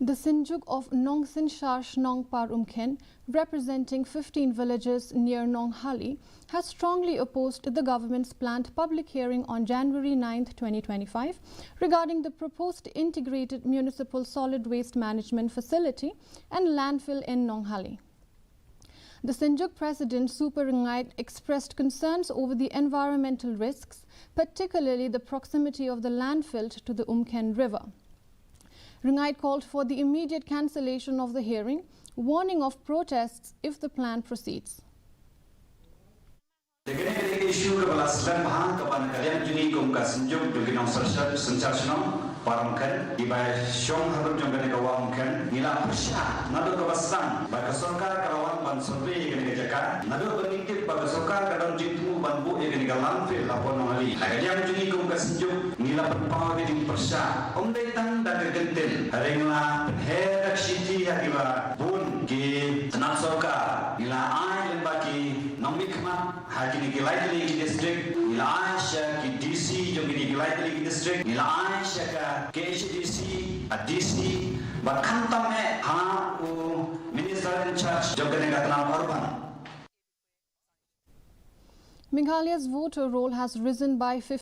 The Synjuk of Nongsynshar Shnong Umkhen, representing 15 villages near Nonghali, has strongly opposed the government's planned public hearing on January 9, 2025 regarding the proposed integrated municipal solid waste management facility and landfill in Nonghali. The Synjuk president Super Ringai expressed concerns over the environmental risks, particularly the proximity of the landfill to the Umkhen river. Ringai called for the immediate cancellation of the hearing, warning of protests if the plan proceeds. Umkhen di bay Shnong harap jong gani kawa Umkhen nila persya nado kabasang baga sokar karawan ban survey gani kajaka nado beningkit baga sokar kadang jitu ban bu gani landfill lapor Nonghali agak juni kum ka Synjuk nila perpawa gani persya dai tang da genten harengla herak city hagiba bun ki tanah sokar nila ai lembaki nomikma hagini ki lightly district nila aisha ki DC jong gani ki lightly district nila aisha ka KHDC, DC, but Kantam Minister in charge, Joganegatan Urban. Meghalaya's voter roll has risen by 50%.